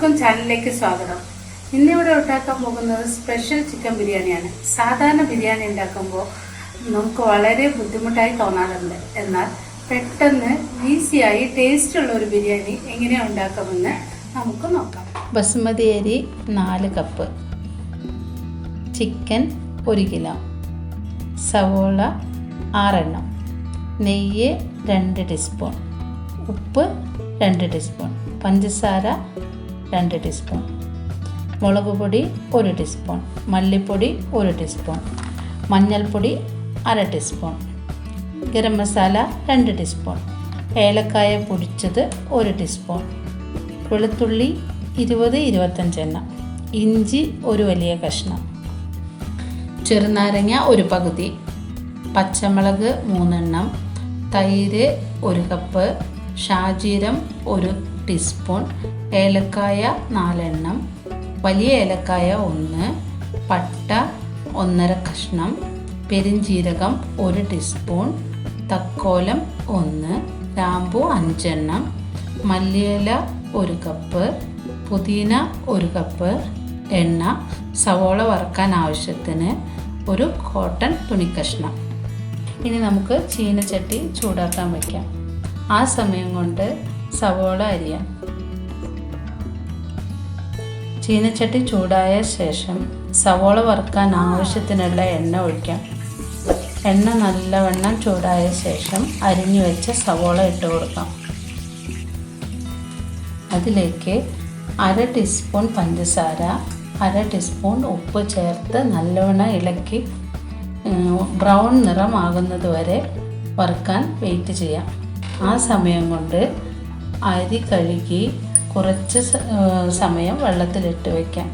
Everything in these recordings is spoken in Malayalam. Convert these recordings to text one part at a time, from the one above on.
എല്ലാവർക്കും ചാനലിലേക്ക് സ്വാഗതം. ഇന്നിവിടെ ഉണ്ടാക്കാൻ പോകുന്നത് സ്പെഷ്യൽ ചിക്കൻ ബിരിയാണിയാണ്. സാധാരണ ബിരിയാണി ഉണ്ടാക്കുമ്പോൾ നമുക്ക് വളരെ ബുദ്ധിമുട്ടായി തോന്നാറുണ്ട്. എന്നാൽ പെട്ടെന്ന് ഈസിയായി ടേസ്റ്റുള്ള ഒരു ബിരിയാണി എങ്ങനെയാണ് ഉണ്ടാക്കാമെന്ന് നമുക്ക് നോക്കാം. ബസുമതി അരി 4 കപ്പ്, ചിക്കൻ 1 കിലോ, സവോള 6 എണ്ണം, നെയ്യ് 2 ടീസ്പൂൺ, ഉപ്പ് 2 ടീസ്പൂൺ, പഞ്ചസാര 2 ടീസ്പൂൺ, മുളക് പൊടി 1 ടീസ്പൂൺ, മല്ലിപ്പൊടി 1 ടീസ്പൂൺ, മഞ്ഞൾപ്പൊടി 1/2 ടീസ്പൂൺ, ഗരം മസാല 2 ടീസ്പൂൺ, ഏലക്കായ പൊടിച്ചത് 1 ടീസ്പൂൺ, വെളുത്തുള്ളി 20-25 എണ്ണം, ഇഞ്ചി 1 വലിയ കഷ്ണം, ചെറുനാരങ്ങ 1 പകുതി, പച്ചമുളക് 3 എണ്ണം, തൈര് 1 കപ്പ്, ഷാജീരം 1 ടീസ്പൂൺ, ഏലക്കായ 4 എണ്ണം, വലിയ ഏലക്കായ 1, പട്ട 1/2 കഷ്ണം, പെരിഞ്ജീരകം 1 ടീസ്പൂൺ, തക്കോലം 1, ഗ്രാമ്പു 5 എണ്ണം, മല്ലിയില 1 കപ്പ്, പുതിന 1 കപ്പ്, എണ്ണ, സവോള വറുക്കാൻ ആവശ്യത്തിന് 1 കോട്ടൺ തുണിക്കഷ്ണം. ഇനി നമുക്ക് ചീനച്ചട്ടി ചൂടാക്കാൻ വയ്ക്കാം. ആ സമയം കൊണ്ട് സവോള അരിയാം. ചീനച്ചട്ടി ചൂടായ ശേഷം സവോള വറുക്കാൻ ആവശ്യത്തിനുള്ള എണ്ണ ഒഴിക്കാം. എണ്ണ നല്ലവണ്ണം ചൂടായ ശേഷം അരിഞ്ഞു വെച്ച സവോള ഇട്ട് കൊടുക്കാം. അതിലേക്ക് 1/2 ടീസ്പൂൺ പഞ്ചസാര, 1/2 ടീസ്പൂൺ ഉപ്പ് ചേർത്ത് നല്ലവണ്ണം ഇളക്കി ബ്രൗൺ നിറമാകുന്നത് വരെ വറുക്കാൻ വെയിറ്റ് ചെയ്യാം. ആ സമയം കൊണ്ട് അരി കഴുകി കുറച്ച് സമയം വെള്ളത്തിലിട്ട് വയ്ക്കാം.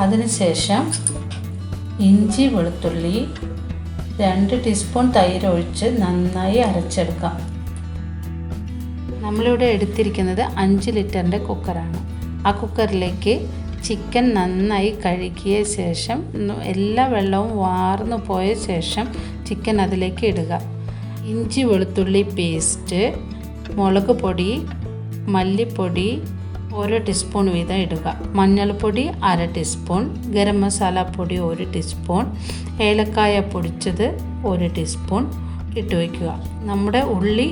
അതിനുശേഷം ഇഞ്ചി വെളുത്തുള്ളി 2 ടീസ്പൂൺ തൈര് ഒഴിച്ച് നന്നായി അരച്ചെടുക്കാം. നമ്മളിവിടെ എടുത്തിരിക്കുന്നത് 5 ലിറ്ററിൻ്റെ കുക്കറാണ്. ആ കുക്കറിലേക്ക് ചിക്കൻ നന്നായി കഴുകിയ ശേഷം എല്ലാ വെള്ളവും വാർന്നു പോയ ശേഷം ചിക്കൻ അതിലേക്ക് ഇടുക. ഇഞ്ചി വെളുത്തുള്ളി പേസ്റ്റ്, മുളക് പൊടി, മല്ലിപ്പൊടി 1 ടീസ്പൂൺ വീതം ഇടുക. മഞ്ഞൾപ്പൊടി 1/2 ടീസ്പൂൺ, ഗരം മസാല പൊടി 1 ടീസ്പൂൺ, ഏലക്കായ പൊടിച്ചത് 1 ടീസ്പൂൺ ഇട്ട് വയ്ക്കുക. നമ്മുടെ ഉള്ളി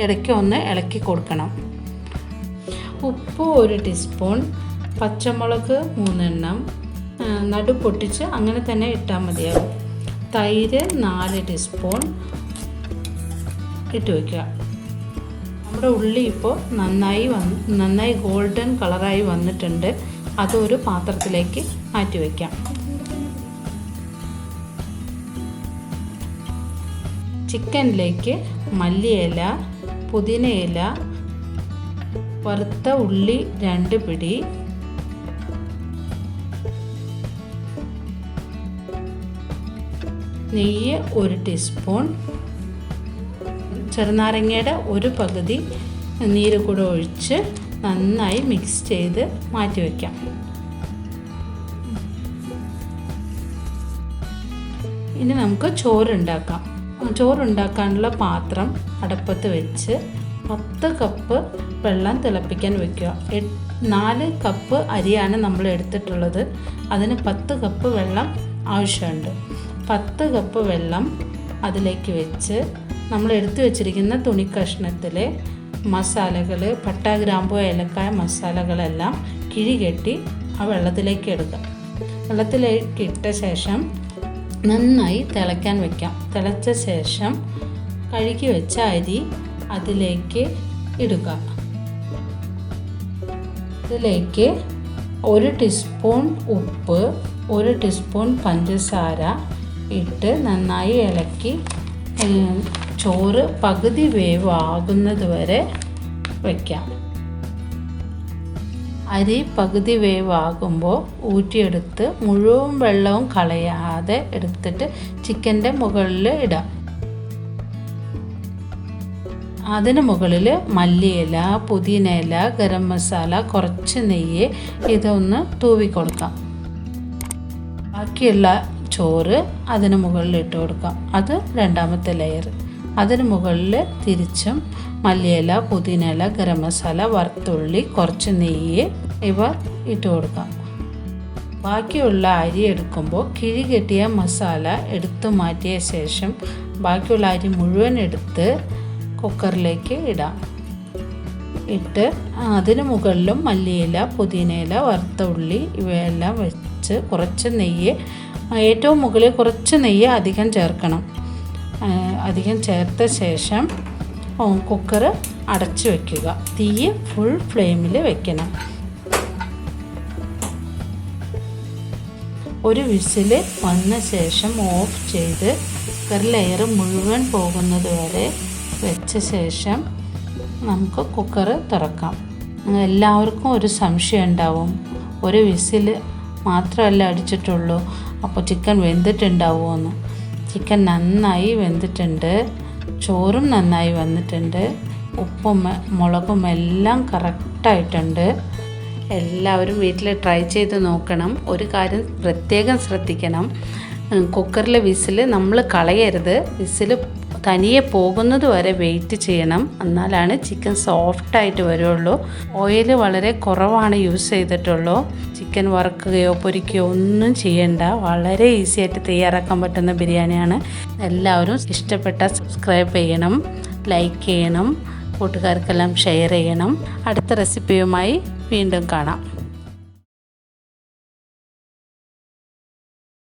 ഇടയ്ക്ക് ഒന്ന് ഇളക്കി കൊടുക്കണം. ഉപ്പ് 1 ടീസ്പൂൺ, പച്ചമുളക് 3 എണ്ണം നടു പൊട്ടിച്ച് അങ്ങനെ തന്നെ ഇട്ടാൽ മതിയാകും. തൈര് 4 ടീസ്പൂൺ ഇട്ട് വയ്ക്കുക. നമ്മുടെ ഉള്ളി ഇപ്പോൾ നന്നായി ഗോൾഡൻ കളറായി വന്നിട്ടുണ്ട്. അതൊരു പാത്രത്തിലേക്ക് മാറ്റി വയ്ക്കാം. ചിക്കനിലേക്ക് മല്ലിയില, പുതിനയില, വറുത്ത ഉള്ളി 2 പിടി, നെയ്യ് 1 ടീസ്പൂൺ, ചെറുനാരങ്ങയുടെ 1 പകുതി നീര് കൂടെ ഒഴിച്ച് നന്നായി മിക്സ് ചെയ്ത് മാറ്റി വയ്ക്കാം. ഇനി നമുക്ക് ചോറുണ്ടാക്കാം. ചോറുണ്ടാക്കാനുള്ള പാത്രം അടുപ്പത്ത് വെച്ച് 10 കപ്പ് വെള്ളം തിളപ്പിക്കാൻ വയ്ക്കുക. 4 കപ്പ് അരിയാണ് നമ്മൾ എടുത്തിട്ടുള്ളത്. അതിന് 10 കപ്പ് വെള്ളം ആവശ്യമുണ്ട്. 10 കപ്പ് വെള്ളം അതിലേക്ക് വെച്ച് നമ്മൾ എടുത്തു വെച്ചിരിക്കുന്ന തുണിക്കഷ്ണത്തിലെ മസാലകൾ, പട്ട, ഗ്രാമ്പു, ഏലക്കായ മസാലകളെല്ലാം കിഴികെട്ടി ആ വെള്ളത്തിലേക്ക് ഇടുക. വെള്ളത്തിലേക്ക് ഇട്ട ശേഷം നന്നായി തിളയ്ക്കാൻ വയ്ക്കാം. തിളച്ച ശേഷം കഴുകി വെച്ച അരി അതിലേക്ക് ഇടുക. ഇതിലേക്ക് 1 ടീസ്പൂൺ ഉപ്പ്, 1 ടീസ്പൂൺ പഞ്ചസാര ഇട്ട് നന്നായി ഇളക്കി ചോറ് പകുതി വേവ് ആകുന്നത് വരെ വയ്ക്കാം. അരി പകുതി വേവ് ആകുമ്പോൾ ഊറ്റിയെടുത്ത് മുഴുവൻ വെള്ളവും കളയാതെ എടുത്തിട്ട് ചിക്കൻ്റെ മുകളിൽ ഇടാം. അതിന് മുകളിൽ മല്ലിയില, പുതിനയില, ഗരം മസാല, കുറച്ച് നെയ്യ് ഇതൊന്ന് തൂവി കൊടുക്കാം. ബാക്കിയുള്ള ചോറ് അതിന് മുകളിൽ ഇട്ട് കൊടുക്കാം. അത് രണ്ടാമത്തെ ലെയർ. അതിന് മുകളിൽ തിരിച്ചും മല്ലിയില, പുതിനയില, ഗരം മസാല, വറുത്തുള്ളി, കുറച്ച് നെയ്യ് ഇവ ഇട്ട് കൊടുക്കാം. ബാക്കിയുള്ള അരി എടുക്കുമ്പോൾ കിഴി കെട്ടിയ മസാല എടുത്തു മാറ്റിയ ശേഷം ബാക്കിയുള്ള അരി മുഴുവൻ എടുത്ത് കുക്കറിലേക്ക് ഇടാം. ഇട്ട് അതിന് മുകളിലും മല്ലിയില, പുതിനയില, വറുത്ത ഉള്ളി ഇവയെല്ലാം വെച്ച് കുറച്ച് നെയ്യ്, ഏറ്റവും മുകളിൽ കുറച്ച് നെയ്യ് അധികം ചേർക്കണം. അധികം ചേർത്ത ശേഷം കുക്കർ അടച്ചു വയ്ക്കുക. തീ ഫുൾ ഫ്ലെയിമിൽ വെക്കണം. ഒരു വിസിൽ വന്ന ശേഷം ഓഫ് ചെയ്ത് കുക്കറിൽ എയർ മുഴുവൻ പോകുന്നത് വരെ വെച്ച ശേഷം നമുക്ക് കുക്കർ തുറക്കാം. എല്ലാവർക്കും ഒരു സംശയം ഉണ്ടാവും, ഒരു വിസിൽ മാത്രമല്ല അടിച്ചിട്ടുള്ളൂ, അപ്പോൾ ചിക്കൻ വെന്തിട്ടുണ്ടാവുമോ എന്ന്. ചിക്കൻ നന്നായി വെന്തിട്ടുണ്ട്, ചോറും നന്നായി വന്നിട്ടുണ്ട്, ഉപ്പും മുളകും എല്ലാം കറക്റ്റായിട്ടുണ്ട്. എല്ലാവരും വീട്ടിൽ ട്രൈ ചെയ്ത് നോക്കണം. ഒരു കാര്യം പ്രത്യേകം ശ്രദ്ധിക്കണം, കുക്കറിലെ വിസിൽ നമ്മൾ കളയരുത്. വിസിൽ തനിയെ പോകുന്നത് വരെ വെയിറ്റ് ചെയ്യണം, എന്നാലാണ് ചിക്കൻ സോഫ്റ്റായിട്ട് വരുള്ളൂ. ഓയിൽ വളരെ കുറവാണ് യൂസ് ചെയ്തിട്ടുള്ളൂ. ചിക്കൻ വറുക്കുകയോ പൊരിക്കുകയോ ഒന്നും ചെയ്യണ്ട, വളരെ ഈസി ആയിട്ട് തയ്യാറാക്കാൻ പറ്റുന്ന ബിരിയാണിയാണ്. എല്ലാവരും ഇഷ്ടപ്പെട്ടാൽ സബ്സ്ക്രൈബ് ചെയ്യണം, ലൈക്ക് ചെയ്യണം, കൂട്ടുകാർക്കെല്ലാം ഷെയർ ചെയ്യണം. അടുത്ത റെസിപ്പിയുമായി വീണ്ടും കാണാം.